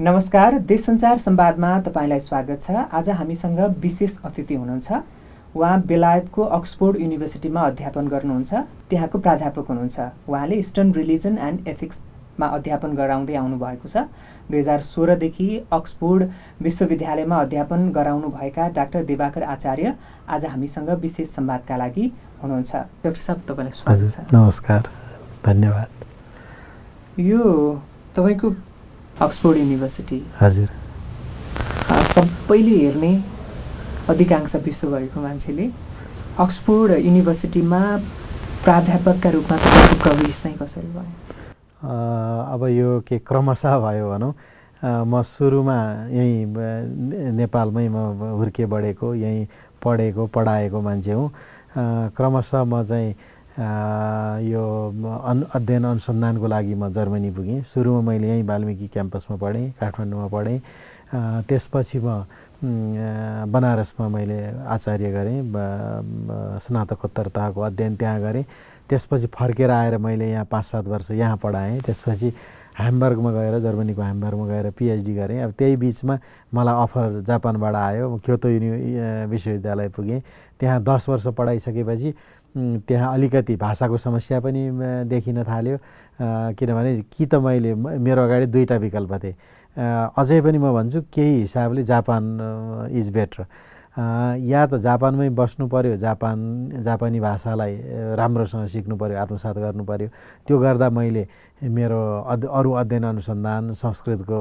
नमस्कार, देश संचार संवादमा तपाईलाई स्वागत छ। आज हामीसँग विशेष अतिथि हुनुहुन्छ। उहाँ बेलायतको अक्सफोर्ड युनिभर्सिटीमा अध्यापन गर्नुहुन्छ। त्यहाँको प्राध्यापक हुनुहुन्छ। उहाँले इस्टर्न रिलिजन एन्ड एथिक्समा अध्यापन गराउँदै आउनुभएको छ। 2016 देखि अक्सफोर्ड विश्वविद्यालयमा अध्यापन गराउनुभएका डाक्टर दिवाकर आचार्य आज हामीसँग विशेष संवादका लागि हुनुहुन्छ। डाक्टर साहब, तपाईलाई स्वागत छ। नमस्कार, धन्यवाद। यो तपाईको अक्सफोर्ड युनिभर्सिटी हजुर सबैले हेर्ने अधिकांश विश्वभरिको मान्छेले अक्सफोर्ड युनिभर्सिटीमा प्राध्यापकका रूपमा तपाईँको प्रवेश चाहिँ कसरी भयो? अब यो के क्रमशः भयो भनौँ। म सुरुमा यहीँ नेपालमै म हुर्के बढेको, यहीँ पढाएको मान्छे हुँ। क्रमशः म चाहिँ यो अध्ययन अनुसन्धानको लागि म जर्मनी पुगेँ। सुरुमा मैले यहीँ वाल्मिकी क्याम्पसमा पढेँ, काठमाडौँमा पढेँ। त्यसपछि म बनारसमा मैले आचार्य गरेँ, स्नातकोत्तर तहको अध्ययन त्यहाँ गरेँ। त्यसपछि फर्केर आएर मैले यहाँ 5-7 वर्ष यहाँ पढाएँ। त्यसपछि ह्याम्बर्गमा गएर, जर्मनीको ह्याम्बर्गमा गएर पिएचडी गरेँ। अब त्यही बिचमा मलाई अफर जापानबाट आयो। क्योतो विश्वविद्यालय पुगेँ। त्यहाँ 10 वर्ष पढाइसकेपछि त्यहाँ अलिकति भाषाको समस्या पनि देखिन थाल्यो। किनभने कि त मेरो अगाडि दुईवटा विकल्प थिए। अझै पनि म भन्छु केही हिसाबले जापान इज बेटर। या त जापानमै बस्नु पर्यो, जापानी भाषालाई राम्रोसँग सिक्नु पर्यो, आत्मसात गर्नु पर्यो। त्यो गर्दा मैले मेरो अरू अध्ययन अनुसन्धान, संस्कृतको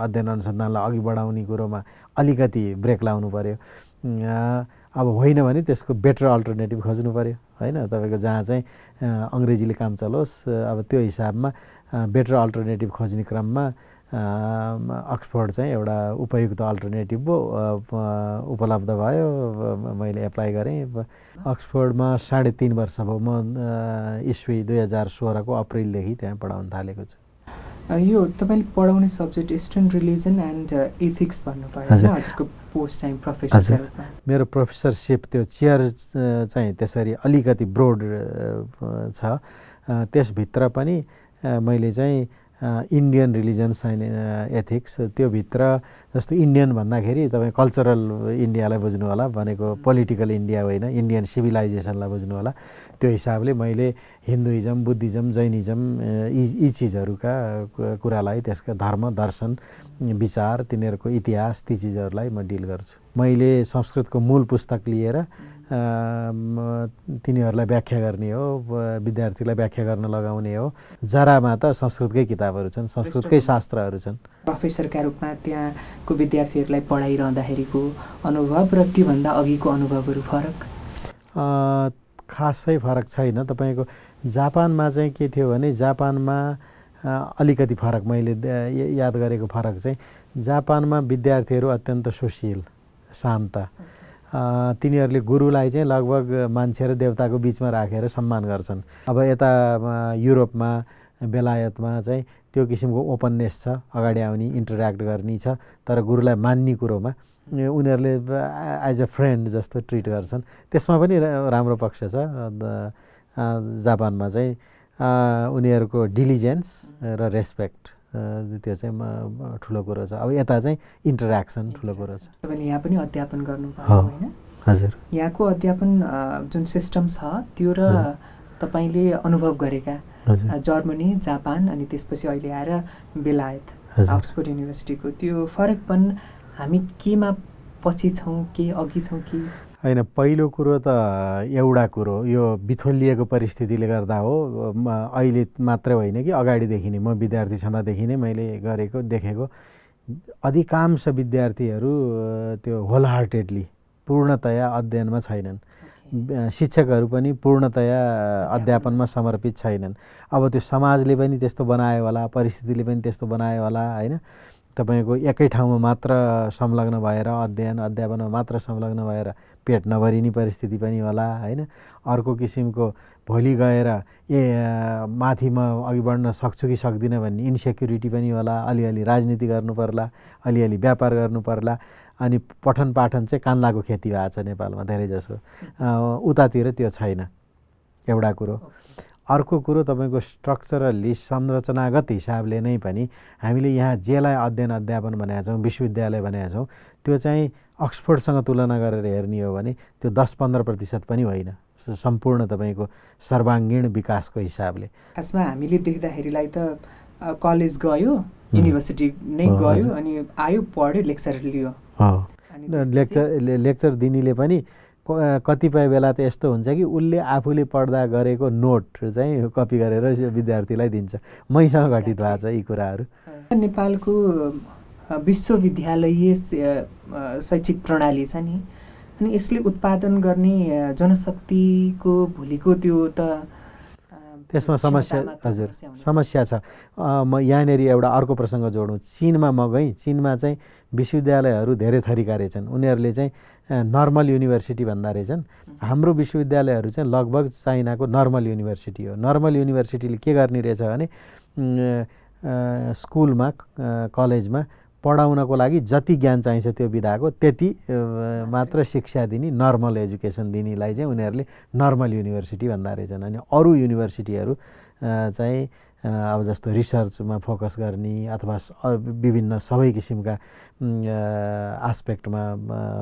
अध्ययन अनुसन्धानलाई अघि बढाउने कुरोमा अलिकति ब्रेक लाउनु पर्यो। अब होइन भने त्यसको बेटर अल्टरनेटिभ खोज्नु पर्यो, होइन? तपाईँको जहाँ चाहिँ अङ्ग्रेजीले काम चलोस्। अब त्यो हिसाबमा बेटर अल्टरनेटिभ खोज्ने क्रममा अक्सफोर्ड चाहिँ एउटा उपयुक्त अल्टरनेटिभ उपलब्ध भयो। मैले एप्लाई गरेँ। अक्सफोर्डमा 3.5 वर्ष भयो। म इस्वी 2016 को अप्रिलदेखि त्यहाँ पढाउन थालेको छु। यो तपाईँले पढाउने subject eastern religion and ethics भन्नुभयो होइन? हजुरको पोस्ट चाहिँ प्रोफेसर। मेरो प्रोफेसरसिप त्यो चेयर चाहिँ त्यसरी अलिकति ब्रोड छ। त्यसभित्र पनि मैले चाहिँ इन्डियन रिलिजन्स एन्ड एथिक्स, त्योभित्र जस्तो इन्डियन भन्दाखेरि तपाईँ कल्चरल इन्डियालाई बुझ्नु होला, भनेको पोलिटिकल इन्डिया होइन, इन्डियन सिभिलाइजेसनलाई बुझ्नु होला। त्यो हिसाबले मैले हिन्दुइजम, बुद्धिज्म, जैनिज्म यी चिजहरूका कुरालाई, त्यसका धर्म, दर्शन, विचार, तिनीहरूको इतिहास, ती चिजहरूलाई म डिल गर्छु। मैले संस्कृतको मूल पुस्तक लिएर तिनीहरूलाई व्याख्या गर्ने हो, विद्यार्थीलाई व्याख्या गर्न लगाउने हो। जरामा त संस्कृतकै किताबहरू छन्, संस्कृतकै शास्त्रहरू छन्। प्रोफेसरका रूपमा त्यहाँको विद्यार्थीहरूलाई पढाइरहँदाखेरिको अनुभव र त्योभन्दा अघिको अनुभवहरू फरक? खासै फरक छैन। तपाईँको जापानमा चाहिँ के थियो भने, जापानमा अलिकति फरक मैले याद गरेको फरक चाहिँ, जापानमा विद्यार्थीहरू अत्यन्त सुशील, शान्त। तिनीहरूले गुरुलाई चाहिँ लगभग मान्छे र देवताको बिचमा राखेर सम्मान गर्छन्। अब यता युरोपमा, बेलायतमा चाहिँ त्यो किसिमको ओपननेस छ, अगाडि आउने, इन्टरेक्ट गर्ने छ। तर गुरुलाई मान्ने कुरोमा उनीहरूले एज अ फ्रेन्ड जस्तो ट्रिट गर्छन्। त्यसमा पनि राम्रो पक्ष छ। जापानमा चाहिँ उनीहरूको डिलिजेन्स र रेस्पेक्ट, त्यो चाहिँ ठुलो कुरो छ। अब यता चाहिँ इन्टरेक्सन ठुलो कुरो छ। तपाईँले यहाँ पनि अध्यापन गर्नुभयो होइन? हजुर। यहाँको अध्यापन जुन सिस्टम छ त्यो र तपाईँले अनुभव गरेका जर्मनी, जापान अनि त्यसपछि अहिले आएर बेलायत अक्सफोर्ड युनिभर्सिटीको त्यो फरकपन हामी केमा पछि छौँ, के अघि छौँ कि होइन? पहिलो कुरो त एउटा कुरो यो बिथोलिएको परिस्थितिले गर्दा हो। अहिले मात्रै होइन कि अगाडिदेखि नै, म विद्यार्थी छँदादेखि नै मैले देखेको अधिकांश विद्यार्थीहरू त्यो होल हार्टेडली, पूर्णतया अध्ययनमा छैनन्। शिक्षकहरू पनि पूर्णतया अध्यापनमा समर्पित छैनन्। अब त्यो समाजले पनि त्यस्तो बनायो होला, परिस्थितिले पनि त्यस्तो बनायो होला, होइन? तपाईँको एकै ठाउँमा मात्र संलग्न भएर अध्यापनमा मात्र संलग्न भएर पेट नभरिने परिस्थिति पनि होला, होइन? अर्को किसिमको भोलि गएर माथि म अघि बढ्न सक्छु कि सक्दिनँ भन्ने इन्सेक्युरिटी पनि होला। अलिअलि राजनीति गर्नु पर्ला, अलिअलि व्यापार गर्नु पर्ला। अनि पठन पाठन चाहिँ कान्लाको खेती भएको छ नेपालमा धेरै जसो। उतातिर त्यो छैन, एउटा कुरो। अर्को कुरो तपाईँको स्ट्रक्चरली संरचनागत हिसाबले नै पनि हामीले यहाँ जेलाई अध्ययन अध्यापन भनेका छौँ, विश्वविद्यालय भनेका छौँ, त्यो चाहिँ अक्सफोर्डसँग तुलना गरेर हेर्ने हो भने त्यो 10-15% पनि होइन सम्पूर्ण तपाईँको सर्वाङ्गीण विकासको हिसाबले। खासमा हामीले देख्दाखेरिलाई त कलेज गयो, युनिभर्सिटी नै गयो, अनि आयो, पढ्यो, लेक्चर लियो। लेक्चर दिनेले पनि कतिपय बेला त यस्तो हुन्छ कि उसले आफूले पढ्दा गरेको नोट चाहिँ कपी गरेर विद्यार्थीलाई दिन्छ। मैसँग घटित भएको छ यी कुराहरू। नेपालको विश्वविद्यालयीय शैक्षिक प्रणाली छ नि, अनि यसले उत्पादन गर्ने जनशक्तिको भोलिको त्यो त त्यसमा समस्या, हजुर समस्या छ। म यहाँनिर एउटा अर्को प्रसङ्ग जोडौँ। चीनमा म गएँ, चीनमा चाहिँ विश्वविद्यालयहरू धेरै थरीका रहेछन्। उनीहरूले चाहिँ नर्मल युनिभर्सिटी भन्दा रहेछन्। हाम्रो विश्वविद्यालयहरू चाहिँ लगभग चाइनाको नर्मल युनिभर्सिटी हो। नर्मल युनिभर्सिटीले के गर्ने रहेछ भने स्कुलमा कलेजमा पढाउनको लागि जति ज्ञान चाहिन्छ त्यो विधाको त्यति मात्र शिक्षा दिने, नर्मल एजुकेसन दिनेलाई चाहिँ उनीहरूले नर्मल युनिभर्सिटी भन्दा रहेछन्। अनि अरू युनिभर्सिटीहरू चाहिँ अब जस्तो रिसर्चमा फोकस गर्ने अथवा विभिन्न सबै किसिमका आस्पेक्टमा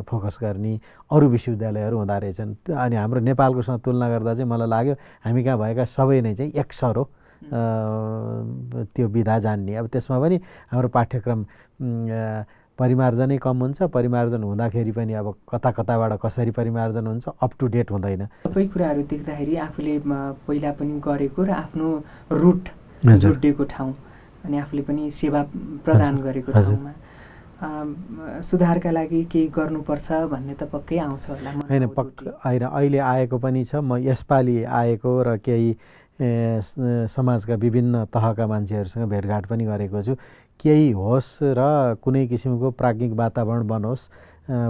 फोकस गर्ने अरू विश्वविद्यालयहरू हुँदो रहेछन्। अनि हाम्रो नेपालकोसँग तुलना गर्दा चाहिँ मलाई लाग्यो हामी कहाँ भएका सबै नै चाहिँ एकसर हो त्यो विधा जान्ने। अब त्यसमा पनि हाम्रो पाठ्यक्रम परिमार्जनै कम हुन्छ। परिमार्जन हुँदाखेरि पनि अब कताबाट कसरी परिमार्जन हुन्छ अप टु डेट हुँदैन। सबै कुराहरू देख्दाखेरि आफूले पहिला पनि गरेको र आफ्नो रुट जोडिएको ठाउँ अनि आफूले पनि सेवा प्रदान गरेको ठाउँमा सुधारका लागि केही गर्नुपर्छ भन्ने त पक्कै आउँछ होला। होइन होइन, अहिले आएको पनि छ। म यसपालि आएको र केही समाजका विभिन्न तहका मान्छेहरूसँग भेटघाट पनि गरेको छु। केही होस् र कुनै किसिमको प्राज्ञिक वातावरण बनोस्।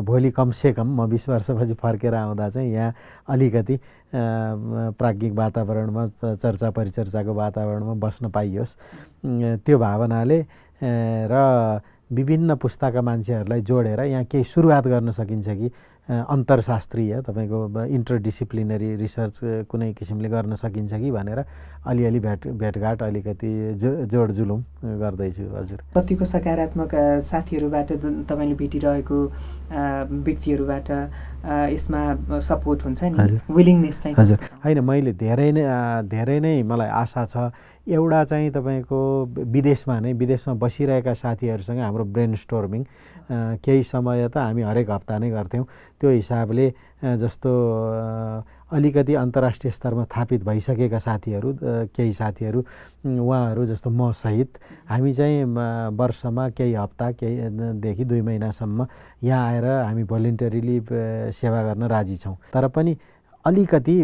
भोलि कमसेकम म 20 वर्षपछि फर्केर आउँदा चाहिँ यहाँ अलिकति प्राज्ञिक वातावरणमा चर्चा परिचर्चाको वातावरणमा बस्न पाइयोस्। त्यो भावनाले र विभिन्न पुस्ताका मान्छेहरूलाई जोडेर यहाँ केही सुरुवात गर्न सकिन्छ कि अन्तर्शास्त्रीय तपाईँको इन्टरडिसिप्लिनरी रिसर्च कुनै किसिमले गर्न सकिन्छ कि भनेर अलिअलि भेटघाट अलिकति जोडजुलुम गर्दैछु। हजुर, कतिको सकारात्मक साथीहरूबाट तपाईँले भेटिरहेको व्यक्तिहरूबाट यसमा सपोर्ट हुन्छ नि, विलिङनेस चाहिँ? हजुर, होइन मैले धेरै नै मलाई आशा छ। एउटा चाहिँ तपाईँको विदेशमा बसिरहेका साथीहरूसँग हाम्रो ब्रेन स्टोर्मिङ केही समय त हामी हरेक हप्ता नै गर्थ्यौँ। त्यो हिसाबले जस्तो अलिकति अन्तर्राष्ट्रिय स्तरमा स्थापित भइसकेका साथीहरू केही साथीहरू उहाँहरू जस्तो म सहित हामी चाहिँ वर्षमा केही हप्ता केहीदेखि 2 महिनासम्म यहाँ आएर हामी भोलिन्टरीली सेवा गर्न राजी छौँ। तर पनि अलिकति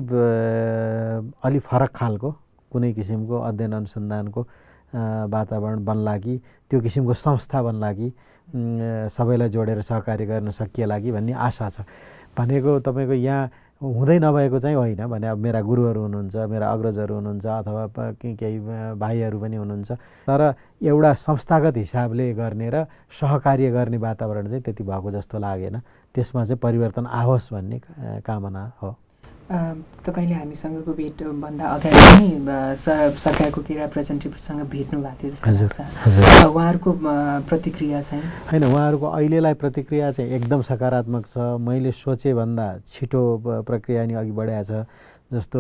अलि फरक खालको कुनै किसिमको अध्ययन अनुसन्धानको वातावरण बन्ला कि त्यो किसिमको संस्था बन्ला कि सबैलाई जोडेर सहकार्य गर्न सकिएला कि भन्ने आशा छ। भनेको तपाईँको यहाँ हुँदै नभएको चाहिँ होइन भने अब मेरा गुरुहरू हुनुहुन्छ, मेरा अग्रजहरू हुनुहुन्छ अथवा केही भाइहरू पनि हुनुहुन्छ। तर एउटा संस्थागत हिसाबले गर्ने र सहकार्य गर्ने वातावरण चाहिँ त्यति भएको जस्तो लागेन। त्यसमा चाहिँ परिवर्तन आओस् भन्ने कामना हो। तपाईँले हामीसँगको भेटभन्दा अगाडि नै सरकारको केही रिप्रेजेन्टेटिभसँग भेट्नु भएको थियो जस्तो लाग्छ। उहाँहरूको प्रतिक्रिया चाहिँ? होइन, उहाँहरूको अहिलेलाई प्रतिक्रिया चाहिँ एकदम सकारात्मक छ। मैले सोचेभन्दा छिटो प्रक्रिया नि अघि बढाएको छ। जस्तो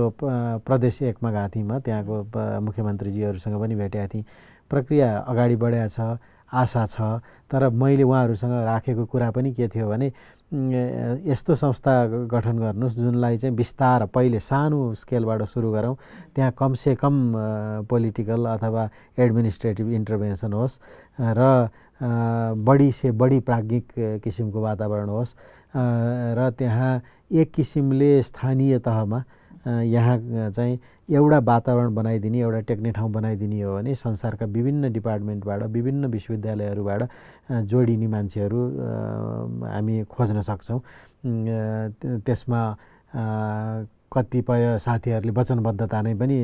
प्रदेश 1मा गएको थिएँ, म त्यहाँको मुख्यमन्त्रीजीहरूसँग पनि भेटेको थिएँ। प्रक्रिया अगाडि बढाएको छ, आशा छ। तर मैले उहाँहरूसँग राखेको कुरा पनि के थियो भने यस्तो संस्था गठन गर्नुहोस् जुनलाई चाहिँ बिस्तार पहिले सानो स्केलबाट सुरु गरौँ। त्यहाँ कमसेकम पोलिटिकल अथवा एडमिनिस्ट्रेटिभ इन्टरभेन्सन होस् र बढी से बढी प्राज्ञिक किसिमको वातावरण होस् र त्यहाँ एक किसिमले स्थानीय तहमा यहाँ चाहिँ एउटा वातावरण बनाइदिने, एउटा टेक्ने ठाउँ बनाइदिने हो भने संसारका विभिन्न डिपार्टमेन्टबाट विभिन्न विश्वविद्यालयहरूबाट जोडिने मान्छेहरू हामी खोज्न सक्छौँ। त्यसमा कतिपय साथीहरूले वचनबद्धता नै पनि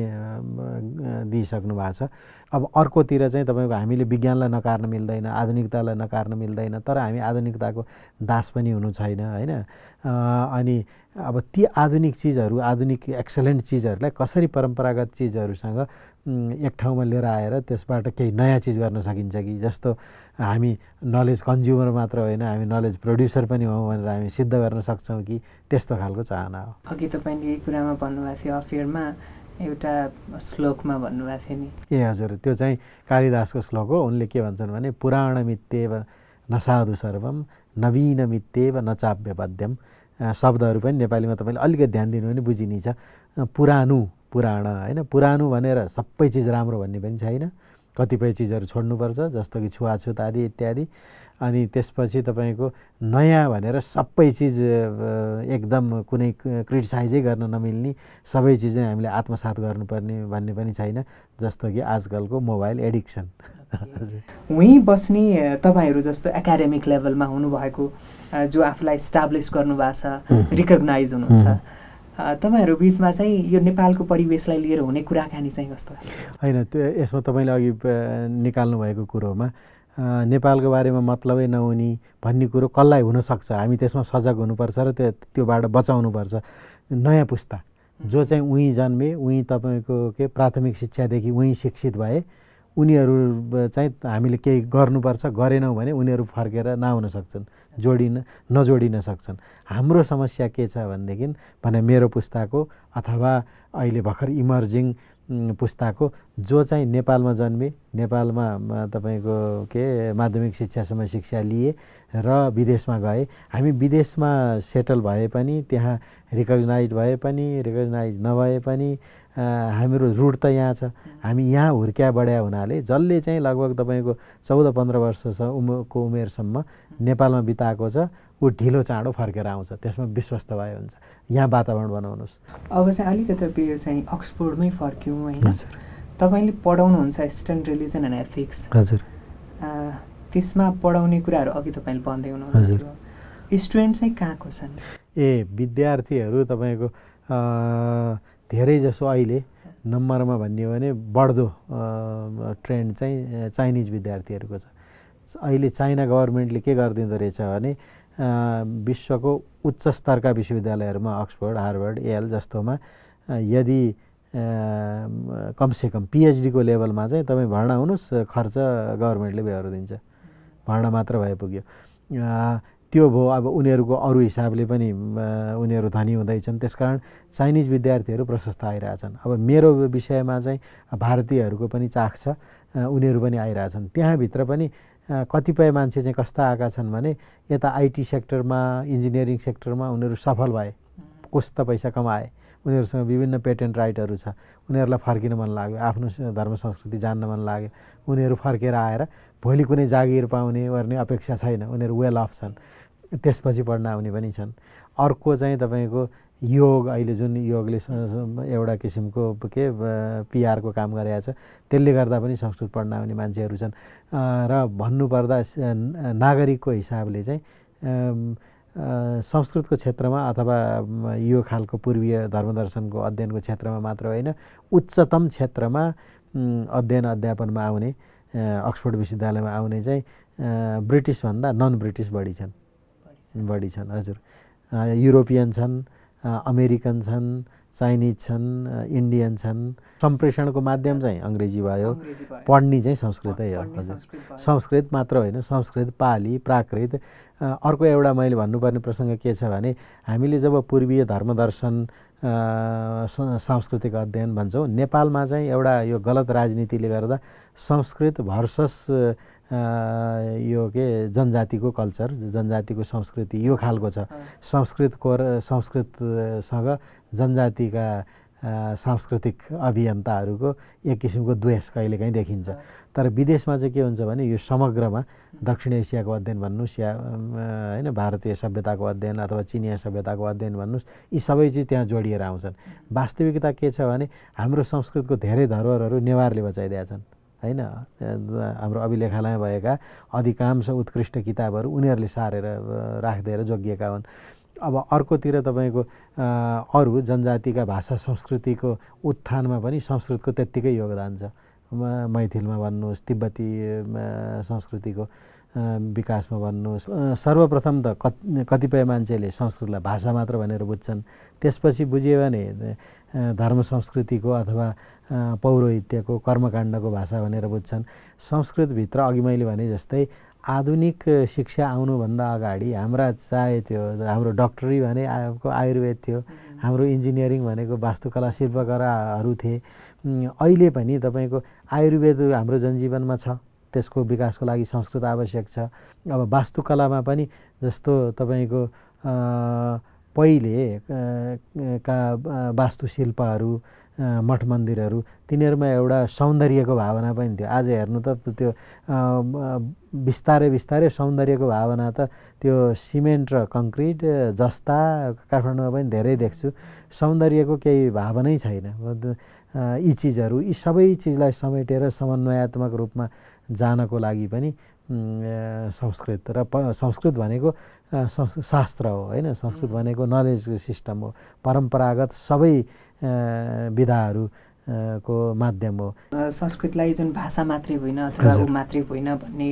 दिइसक्नु भएको छ। अब अर्कोतिर चाहिँ तपाईँको हामीले विज्ञानलाई नकार्न मिल्दैन, आधुनिकतालाई नकार्न मिल्दैन, तर हामी आधुनिकताको दास पनि हुनु छैन होइन। अनि अब ती आधुनिक चिजहरू, आधुनिक एक्सलेन्ट चिजहरूलाई कसरी परम्परागत चिजहरूसँग एक ठाउँमा लिएर आएर त्यसबाट केही नयाँ चिज गर्न सकिन्छ कि, जस्तो हामी नलेज कन्ज्युमर मात्र होइन, हामी नलेज प्रोड्युसर पनि हौँ भनेर हामी सिद्ध गर्न सक्छौँ कि, त्यस्तो खालको चाहना हो। अघि तपाईँले यही कुरामा भन्नुभएको थियो, अफेयरमा एउटा श्लोकमा भन्नुभएको थियो नि। ए हजुर, त्यो चाहिँ कालिदासको श्लोक हो। उनले के भन्छन् भने पुराणमित्येव न साधु सर्वम नवीनमित्येव न चाप्यपद्यम। शब्दहरू पनि नेपालीमा तपाईँले अलिकति ध्यान दिनु भने बुझिनेछ। पुरानो पुराण होइन, पुरानो भनेर सबै चिज राम्रो भन्ने पनि छैन, कतिपय चिजहरू छोड्नुपर्छ जस्तो कि छुवाछुत आदि इत्यादि। अनि त्यसपछि तपाईँको नयाँ भनेर सबै चिज एकदम कुनै क्रिटिसाइजै गर्न नमिल्ने सबै चिज नै हामीले आत्मसात गर्नुपर्ने भन्ने पनि छैन, जस्तो कि आजकलको मोबाइल एडिक्सन। उहीँ बस्ने तपाईँहरू जस्तो एकाडेमिक लेभलमा हुनुभएको, जो आफूलाई इस्टाब्लिस गर्नुभएको छ, रिकग्नाइज हुनुहुन्छ, तपाईँहरू बिचमा चाहिँ यो नेपालको परिवेशलाई लिएर हुने कुराकानी चाहिँ कस्तो? होइन, त्यो यसमा तपाईँले अघि निकाल्नु भएको कुरोमा नेपालको बारेमा मतलबै नहुने भन्ने कुरो कसलाई हुनसक्छ, हामी त्यसमा सजग हुनुपर्छ र त्योबाट बचाउनुपर्छ। नयाँ पुस्ता जो चाहिँ उहीँ जन्मे, उहीँ तपाईँको के प्राथमिक शिक्षादेखि उहीँ शिक्षित भए, उनीहरू चाहिँ हामीले केही गर्नुपर्छ, गरेनौँ भने उनीहरू फर्केर नआउन सक्छन्, नजोडिन सक्छन्। हाम्रो समस्या के छ भनेदेखि भने मेरो पुस्ताको अथवा अहिले भर्खर इमर्जिङ पुस्ताको जो चाहिँ नेपालमा जन्मे, नेपालमा तपाईँको के माध्यमिक शिक्षासम्म शिक्षा लिए र विदेशमा गए, हामी विदेशमा सेटल भए पनि, त्यहाँ रिकग्नाइज भए पनि रिकग्नाइज नभए पनि हाम्रो रुट त यहाँ छ। हामी यहाँ हुर्क्या बढ्या हुनाले जसले चाहिँ लगभग तपाईँको 14-15 वर्षको उमेरसम्म नेपालमा बिताएको छ, ऊ ढिलो चाँडो फर्केर आउँछ, त्यसमा विश्वस्त भए हुन्छ। यहाँ वातावरण बनाउनुहोस्। अब चाहिँ अलिकति चाहिँ अक्सफोर्डमै फर्क्यौँ होइन, तपाईँले पढाउनुहुन्छ इस्टर्न रिलिजन एन्ड एथिक्स। हजुर, त्यसमा पढाउने कुराहरू अघि तपाईँले भन्दै हुनुहुन्छ, स्टुडेन्ट चाहिँ कहाँको छन्? विद्यार्थीहरू तपाईँको धेरै जसो अहिले नम्बरमा भन्ने हो भने बढ्दो ट्रेन्ड चाहिँ चाइनिज विद्यार्थीहरूको छ। अहिले चाइना गभर्मेन्टले के गरिदिँदो रहेछ भने विश्वको उच्च स्तरका विश्वविद्यालयहरूमा अक्सफोर्ड, हार्वर्ड, येल जस्तोमा यदि कमसेकम पिएचडीको लेभलमा चाहिँ तपाईँ भर्ना हुनुहोस्, खर्च गभर्मेन्टले बेहोरिदिन्छ, भर्ना मात्र भए पुग्यो। त्यो भयो। अब उनीहरूको अरू हिसाबले पनि उनीहरू धनी हुँदैछन्, त्यसकारण चाइनिज विद्यार्थीहरू प्रशस्त आइरहेछन्। अब मेरो विषयमा चाहिँ भारतीयहरूको पनि चाख छ, उनीहरू पनि आइरहेछन्। त्यहाँभित्र पनि कतिपय मान्छे चाहिँ कस्ता आएका छन् भने यता आइटी सेक्टरमा, इन्जिनियरिङ सेक्टरमा उनीहरू सफल भए, कुछ त पैसा कमाए, उनीहरूसँग विभिन्न पेटेन्ट राइटहरू छ, उनीहरूलाई फर्किन मन लाग्यो, आफ्नो धर्म संस्कृति जान्न मन लाग्यो, उनीहरू फर्केर आएर भोलि कुनै जागिर पाउने गर्ने अपेक्षा छैन, उनीहरू वेल अफ छन्, त्यसपछि पढ्न आउने पनि छन्। अर्को चाहिँ तपाईँको योग, अहिले जुन योगले एउटा किसिमको के पिआरको काम गरेको छ, त्यसले गर्दा पनि संस्कृत पढ्न आउने मान्छेहरू छन्। र भन्नुपर्दा नागरिकको हिसाबले चाहिँ संस्कृतको क्षेत्रमा अथवा यो खालको पूर्वीय धर्मदर्शनको अध्ययनको क्षेत्रमा मात्र होइन, उच्चतम क्षेत्रमा अध्ययन अध्यापनमा आउने, अक्सफोर्ड विश्वविद्यालयमा आउने चाहिँ ब्रिटिसभन्दा नन ब्रिटिस बढी छन्। हजुर, युरोपियन छन्, अमेरिकन छन्, चाइनिज छन्, इन्डियन छन्। सम्प्रेषणको माध्यम चाहिँ अङ्ग्रेजी भयो, पढ्ने चाहिँ संस्कृतै हो। हजुर, संस्कृत मात्र होइन, संस्कृत, पाली, प्राकृत। अर्को एउटा मैले भन्नुपर्ने प्रसङ्ग के छ भने हामीले जब पूर्वीय धर्मदर्शन सांस्कृतिक अध्ययन भन्छौँ, नेपालमा चाहिँ एउटा यो गलत राजनीतिले गर्दा संस्कृत भर्सस यो के जनजातिको कल्चर, जनजातिको संस्कृति यो खालको छ। संस्कृतसँग जनजातिका सांस्कृतिक अभियन्ताहरूको एक किसिमको द्वेष कहिलेकाहीँ देखिन्छ। तर विदेशमा चाहिँ के हुन्छ भने यो समग्रमा दक्षिण एसियाको अध्ययन भन्नुहोस् या होइन भारतीय सभ्यताको अध्ययन अथवा चिनिया सभ्यताको अध्ययन भन्नुहोस्, यी सबै चिज त्यहाँ जोडिएर आउँछन्। वास्तविकता के छ भने हाम्रो संस्कृतको धेरै धरोहरहरू नेवारले बचाइदिएका छन् होइन। हाम्रो अभिलेखालयमा भएका अधिकांश उत्कृष्ट किताबहरू उनीहरूले सारेर राखिदिएर जोगिएका हुन्। अब अर्कोतिर तपाईँको अरू जनजातिका भाषा संस्कृतिको उत्थानमा पनि संस्कृतको त्यत्तिकै योगदान छ। मैथिलमा भन्नुहोस्, तिब्बती संस्कृतिको विकासमा भन्नुहोस्। सर्वप्रथम त कतिपय मान्छेले संस्कृतलाई भाषा मात्र भनेर बुझ्छन्, त्यसपछि बुझ्यो भने धर्म संस्कृतिको अथवा पौरोहित्यको कर्मकाण्डको भाषा भनेर बुझ्छन्। संस्कृतभित्र अघि मैले भने जस्तै आधुनिक शिक्षा आउनुभन्दा अगाडि हाम्रा चाहे त्यो हाम्रो डक्टरी भने आयुर्वेद थियो, हाम्रो इन्जिनियरिङ भनेको वास्तुकला शिल्पकलाहरू थिए। अहिले पनि तपाईँको आयुर्वेद हाम्रो जनजीवनमा छ, त्यसको विकासको लागि संस्कृत आवश्यक छ। अब वास्तुकलामा पनि जस्तो तपाईँको पहिले का वास्तुशिल्पहरू, मठ मन्दिरहरू, तिनीहरूमा एउटा सौन्दर्यको भावना पनि थियो। आज हेर्नु त त्यो बिस्तारै बिस्तारै सौन्दर्यको भावना त त्यो सिमेन्ट र कङ्क्रिट जस्ता काठमाडौँमा पनि धेरै देख्छु। सौन्दर्यको केही भावनै छैन। यी चिजहरू, यी सबै चिजलाई समेटेर समन्वयात्मक रूपमा जानको लागि पनि संस्कृत र संस्कृत भनेको शास्त्र हो होइन। संस्कृत भनेको नलेज सिस्टम हो, परम्परागत सबै विधाहरू को माध्यम हो। संस्कृतलाई जुन भाषा मात्रै होइन अथवा ऊ मात्रै होइन भन्ने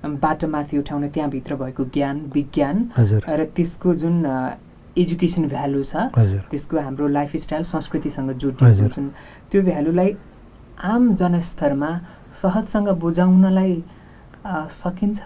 बाटोमाथि उठाउन त्यहाँभित्र भएको ज्ञान विज्ञान र त्यसको जुन एजुकेसन भ्यालु छ, त्यसको हाम्रो लाइफस्टाइल संस्कृतिसँग जोडिएको जुन त्यो भ्यालुलाई आम जनस्तरमा सहजसँग बुझाउनलाई सकिन्छ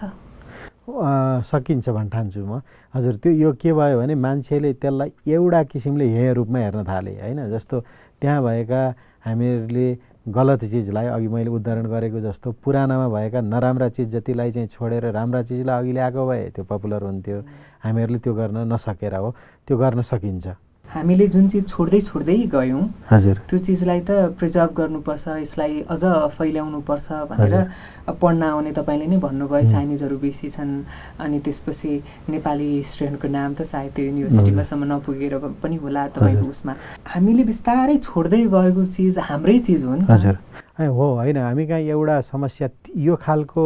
सकिन्छ भन्ने ठान्छु म। हजुर, त्यो यो के भयो भने मान्छेले त्यसलाई एउटा किसिमले हेय रूपमा हेर्न थाले होइन। जस्तो त्यहाँ भएका हामीहरूले गलत चिजलाई अघि मैले उदाहरण गरेको जस्तो पुरानामा भएका नराम्रा चिज जतिलाई चाहिँ छोडेर राम्रा चिजलाई अघि ल्याएको भए त्यो पपुलर हुन्थ्यो। हामीहरूले त्यो गर्न नसकेर हो, त्यो गर्न सकिन्छ। हामीले जुन चिज छोड्दै छोड्दै गयौँ, हजुर, त्यो चिजलाई त प्रिजर्भ गर्नुपर्छ, यसलाई अझ फैल्याउनुपर्छ भनेर पढ्न आउने तपाईँले नै भन्नुभयो चाइनिजहरू बेसी छन्। अनि त्यसपछि नेपाली स्टुडेन्टको नाम त सायद त्यो युनिभर्सिटीमासम्म नपुगेर पनि होला तपाईँको उसमा। हामीले बिस्तारै छोड्दै गएको चिज हाम्रै चिज हो नि। हजुर, हो होइन। हामी कहाँ एउटा समस्या यो खालको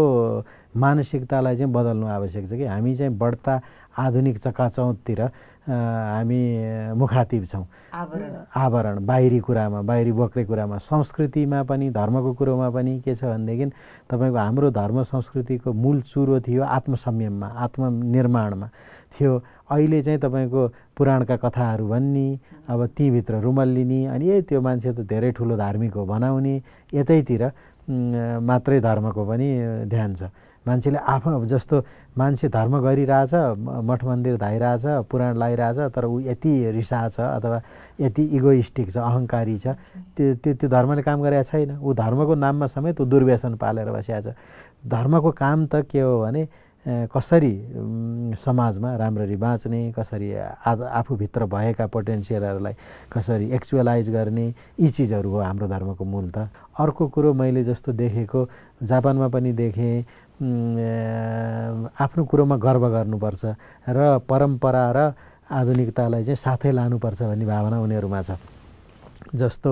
मानसिकतालाई चाहिँ बदल्नु आवश्यक छ कि हामी चाहिँ बढ्ता आधुनिक चकाचौँधतिर हामी मुखातिब छौँ। आवरण बाहिरी कुरामा, बाहिरी बोक्रे कुरामा, संस्कृतिमा पनि धर्मको कुरोमा पनि के छ भनेदेखि तपाईँको हाम्रो धर्म संस्कृतिको मूल चुरो थियो आत्मसंयममा, आत्मनिर्माणमा थियो। अहिले चाहिँ तपाईँको पुराणका कथाहरू भन्ने, अब तीभित्र रुमल्लिने, अनि त्यो मान्छे त धेरै ठुलो धार्मिक हो बनाउने, यतैतिर मात्रै धर्मको पनि ध्यान छ। मान्छेले आफू जस्तो मान्छे धर्म गरिरहेछ, मठ मन्दिर धाइरहेछ, पुराण लगाइरहेछ, तर ऊ यति रिसा छ अथवा यति इगोइस्टिक छ, अहङ्कारी छ, त्यो धर्मले काम गरेको छैन। ऊ धर्मको नाममा समेत ऊ दुर्व्यसन पालेर बसिया छ। धर्मको काम त के हो भने कसरी समाजमा राम्ररी बाँच्ने, कसरी आफूभित्र भएका पोटेन्सियलहरूलाई कसरी एक्चुअलाइज गर्ने, यी चिजहरू हो हाम्रो धर्मको मूल त। अर्को कुरो मैले जस्तो देखेको, जापानमा पनि देखेँ, आफ्नो कुरोमा गर्व गर्नुपर्छ र परम्परा र आधुनिकतालाई चाहिँ साथै लानुपर्छ भन्ने भावना उनीहरूमा छ। जस्तो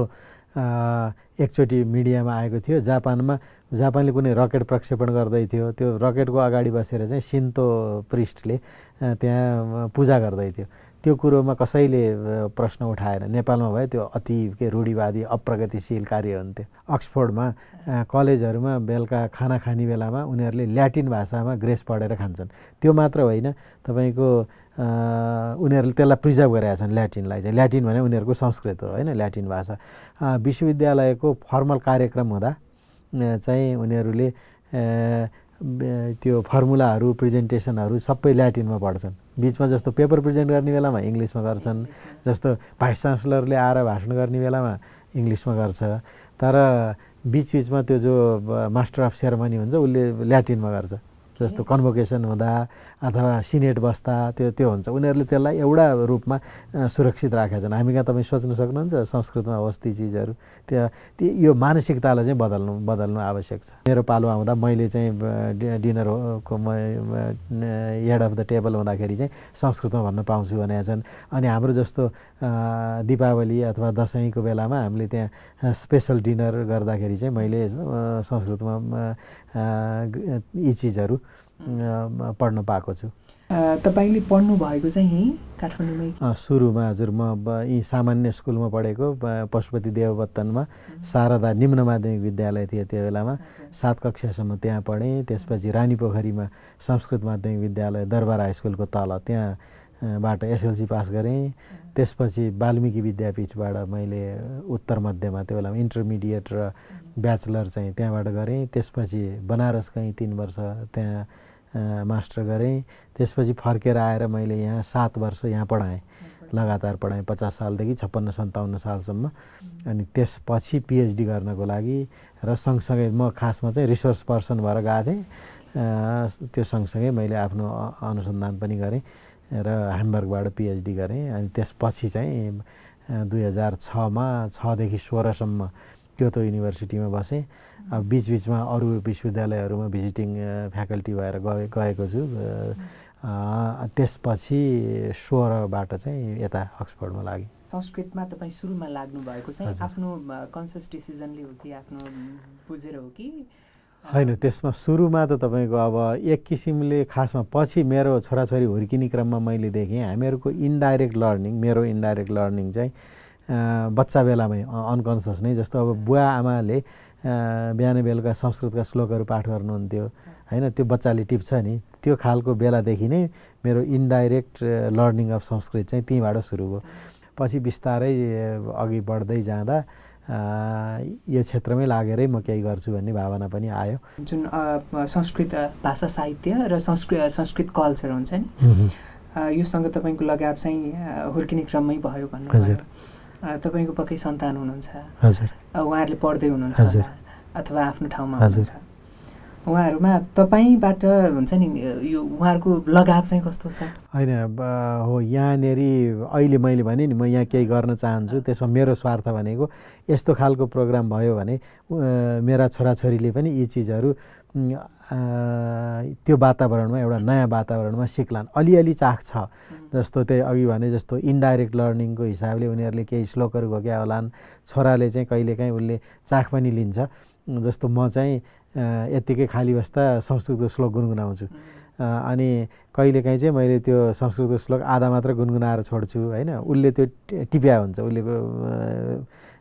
एकचोटि मिडियामा आएको थियो, जापानले कुनै रकेट प्रक्षेपण गर्दै थियो, त्यो रकेटको अगाडि बसेर चाहिँ सिन्तो प्रिस्टले त्यहाँ पूजा गर्दै थियो। त्यो कुरोमा कसैले प्रश्न उठाएन। नेपालमा भए त्यो अति रूढिवादी अप्रगतिशील कार्य हुन्थ्यो। अक्सफोर्डमा कलेजहरूमा बेलुका खाना खाने बेलामा उनीहरूले ल्याटिन भाषामा ग्रेस पढेर खान्छन्। त्यो मात्र होइन, तपाईँको उनीहरूले त्यसलाई प्रिजर्भ गरेका छन् ल्याटिनलाई चाहिँ। ल्याटिन भने उनीहरूको संस्कृत हो होइन, ल्याटिन भाषा। विश्वविद्यालयको फर्मल कार्यक्रम हुँदा चाहिँ उनीहरूले त्यो फर्मुलाहरू, प्रेजेन्टेसनहरू सबै ल्याटिनमा पढ्छन्। बिचमा जस्तो पेपर प्रेजेन्ट गर्ने बेलामा इङ्ग्लिसमा गर्छन्, जस्तो भाइस चान्सलरले आएर भाषण गर्ने बेलामा इङ्ग्लिसमा गर्छ, तर बिचबिचमा त्यो जो मास्टर अफ सेरेमनी हुन्छ उसले ल्याटिनमा गर्छ। जस्तो कन्भोकेसन हुँदा अथवा सिनेट बस्दा त्यो हुन्छ। उनीहरूले त्यसलाई एउटा रूपमा सुरक्षित राखेका छन्। हामी कहाँ तपाईँ सोच्न सक्नुहुन्छ संस्कृतमा होस् ती चिजहरू। यो मानसिकतालाई चाहिँ बदल्नु आवश्यक छ। मेरो पालो आउँदा मैले चाहिँ डिनरको हेड अफ द टेबल हुँदाखेरि चाहिँ संस्कृतमा भन्न पाउँछु भनेका छन्। अनि हाम्रो जस्तो दीपावली अथवा दसैँको बेलामा हामीले त्यहाँ स्पेसल डिनर गर्दाखेरि चाहिँ मैले संस्कृतमा यी चिजहरू पढ्न पाएको छु। तपाईँले पढ्नु भएको चाहिँ यहीँ काठमाडौँमै? सुरुमा हजुर म यी सामान्य स्कुलमा पढेको पशुपति देवबत्तनमा शारदा निम्न माध्यमिक विद्यालय थियो त्यो बेलामा 7 कक्षासम्म त्यहाँ पढेँ। त्यसपछि रानीपोखरीमा संस्कृत माध्यमिक विद्यालय दरबार हाई स्कुलको तल त्यहाँबाट एसएलसी पास गरेँ। त्यसपछि वाल्मिकी विद्यापीठबाट मैले उत्तर मध्यमा त्यो बेलामा इन्टरमिडिएट र ब्याचलर चाहिँ त्यहाँबाट गरेँ। त्यसपछि बनारस गएँ 3 वर्ष त्यहाँ मास्टर गरेँ। त्यसपछि फर्केर आएर मैले यहाँ 7 वर्ष यहाँ पढाएँ, लगातार पढाएँ 50 सालदेखि 56-57 सालसम्म। अनि त्यसपछि पिएचडी गर्नको लागि र सँगसँगै म खासमा चाहिँ रिसोर्स पर्सन भएर गएको थिएँ। त्यो सँगसँगै मैले आफ्नो अनुसन्धान पनि गरेँ र ह्याम्बर्गबाट पिएचडी गरेँ। अनि त्यसपछि चाहिँ 2006मा 6देखि 16सम्म क्योतो युनिभर्सिटीमा बसेँ। अब बिचबिचमा अरू विश्वविद्यालयहरूमा भिजिटिङ फ्याकल्टी भएर गएको छु। त्यसपछि 16बाट चाहिँ यता अक्सफोर्डमा लागेँ। संस्कृतमा तपाईँ सुरुमा लाग्नु भएको चाहिँ आफ्नो कन्सियस डिसिजनले हो कि आफ्नो बुझेर हो कि? होइन, त्यसमा सुरुमा त तपाईँको अब एक किसिमले खासमा पछि मेरो छोराछोरी हुर्किने क्रममा मैले देखेँ हामीहरूको इन्डाइरेक्ट लर्निङ, मेरो इन्डाइरेक्ट लर्निङ चाहिँ बच्चा बेलामै अनकन्सियस नै। जस्तो अब बुवा आमाले बिहान बेलुका संस्कृतका श्लोकहरू पाठ गर्नुहुन्थ्यो होइन, त्यो बच्चाले टिप्छ नि, त्यो खालको बेलादेखि नै मेरो इन्डाइरेक्ट लर्निङ अफ संस्कृत चाहिँ त्यहीँबाट सुरु भयो। पछि बिस्तारै अघि बढ्दै जाँदा यो क्षेत्रमै लागेरै म केही गर्छु भन्ने भावना पनि आयो। जुन संस्कृत भाषा साहित्य र संस्कृत कल्चर हुन्छ नि, योसँग तपाईँको लगाव चाहिँ हुर्किने क्रममै भयो भन्नुभयो। तपाईँको पक्कै सन्तान हुनुहुन्छ, उहाँहरूले पढ्दै हुनुहुन्छ अथवा आफ्नो ठाउँमा हुनुहुन्छ, उहाँहरूमा तपाईँबाट हुन्छ नि यो उहाँहरूको लगाव चाहिँ कस्तो छ? होइन हो, यहाँनेरि अहिले मैले भने नि म यहाँ केही गर्न चाहन्छु, त्यसमा मेरो स्वार्थ भनेको यस्तो खालको प्रोग्राम भयो भने मेरा छोराछोरीले पनि यी चिजहरू त्यो वातावरणमा एउटा नयाँ वातावरणमा सिक्लान्। अलिअलि चाख छ, जस्तो त्यही अघि भने जस्तो इन्डाइरेक्ट लर्निङको हिसाबले उनीहरूले केही श्लोकहरू घोक्या होलान्। छोराले चाहिँ कहिलेकाहीँ उसले चाख पनि लिन्छ। जस्तो म चाहिँ यत्तिकै खाली बस्दा संस्कृतको श्लोक गुनगुनाउँछु, अनि कहिलेकाहीँ चाहिँ मैले त्यो संस्कृतको श्लोक आधा मात्र गुनगुनाएर छोड्छु होइन। उसले त्यो टिप्या हुन्छ, उसले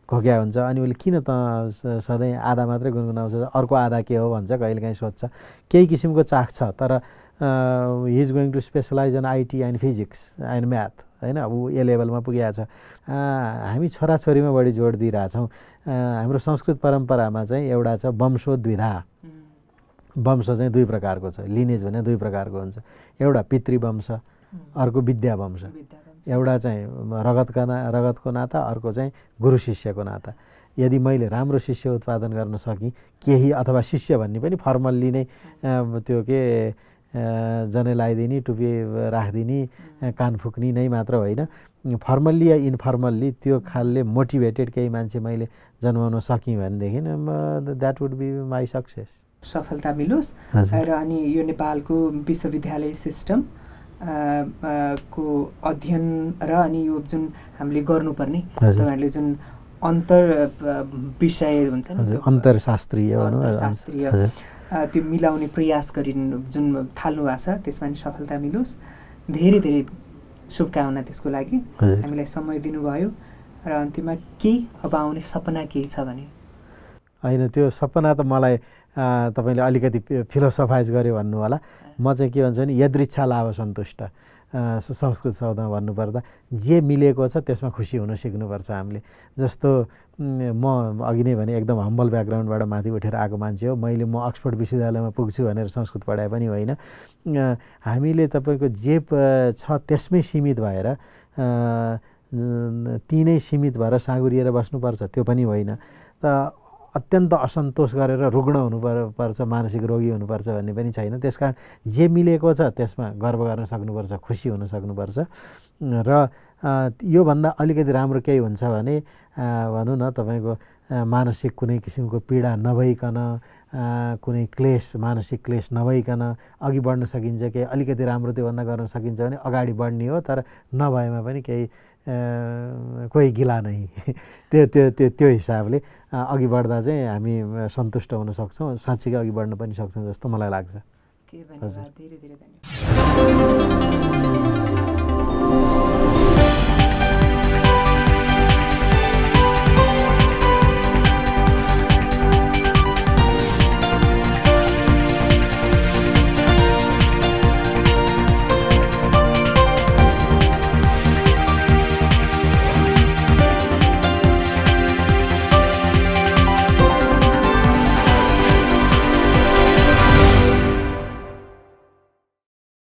घोक्या हुन्छ, अनि उसले किन त सधैँ आधा मात्रै गुनगुनाउँछ, अर्को आधा के हो भन्छ, कहिलेकाहीँ सोध्छ। केही किसिमको चाख छ, तर he is going to specialise in IT and physics and math होइन, ऊ ए लेभलमा पुगेको छ। हामी छोराछोरीमा बढी जोड दिइरहेछौँ। हाम्रो संस्कृत परम्परामा चाहिँ एउटा छ वंशोद्विधा। वंश चाहिँ 2 प्रकारको छ, लिनेज भने 2 प्रकारको हुन्छ। एउटा पितृवंश, अर्को विद्यावंश। एउटा चाहिँ रगतको नाता, अर्को चाहिँ गुरु शिष्यको नाता। यदि मैले राम्रो शिष्य उत्पादन गर्न सकेँ केही, अथवा शिष्य भन्ने पनि फर्मल्ली नै त्यो के जनै लगाइदिने, टुपी राखिदिने, कान फुक्ने नै मात्र होइन, फर्मल्ली या इन्फर्मल्ली त्यो खालले मोटिभेटेड केही मान्छे मैले जन्माउन सकेँ भनेदेखि that would be my success. सफलता मिलोस्। र अनि यो नेपालको विश्वविद्यालय सिस्टम को अध्ययन र अनि यो जुन हामीले गर्नुपर्ने तपाईँहरूले जुन अन्तर विषय हुन्छ नि, अन्तरशास्त्रीय त्यो मिलाउने प्रयास गरिनु जुन थाल्नु भएको छ, त्यसमा नि सफलता मिलोस्। धेरै धेरै शुभकामना त्यसको लागि। हामीलाई समय दिनुभयो। र अन्तिममा केही अब आउने सपना केही छ भने? होइन, त्यो सपना त मलाई तपाईँले अलिकति फिलोसोफाइज गर्यो भन्नु होला। म चाहिँ के भन्छु भने यदृच्छा लाभ सन्तुष्ट। संस्कृत शब्दमा भन्नुपर्दा जे मिलेको छ त्यसमा खुसी हुन सिक्नुपर्छ हामीले। जस्तो म अघि नै भने एकदम हम्बल ब्याकग्राउन्डबाट माथि उठेर आएको मान्छे हो। म अक्सफोर्ड विश्वविद्यालयमा पुग्छु भनेर संस्कृत पढाए पनि होइन। हामीले तपाईँको जे छ त्यसमै सीमित भएर तिनै सीमित भएर साँगुरिएर बस्नुपर्छ त्यो पनि होइन। त अत्यन्त असन्तोष गरेर रुग्ण हुनुपर्छ, मानसिक रोगी हुनुपर्छ भन्ने पनि छैन। त्यसकारण जे मिलेको छ त्यसमा गर्व गर्न सक्नुपर्छ, खुसी हुन सक्नुपर्छ। र योभन्दा अलिकति राम्रो केही हुन्छ भने भनौँ न तपाईँको मानसिक कुनै किसिमको पीडा नभइकन, कुनै क्लेश, मानसिक क्लेश नभइकन अघि बढ्न सकिन्छ, केही अलिकति राम्रो त्योभन्दा गर्न सकिन्छ भने अगाडि बढ्ने हो। तर नभएमा पनि केही कोही गिला नै त्यो हिसाबले अघि बढ्दा चाहिँ हामी सन्तुष्ट हुन सक्छौँ, साँच्चीकै अघि बढ्न पनि सक्छौँ जस्तो मलाई लाग्छ। धेरै धेरै धन्यवाद।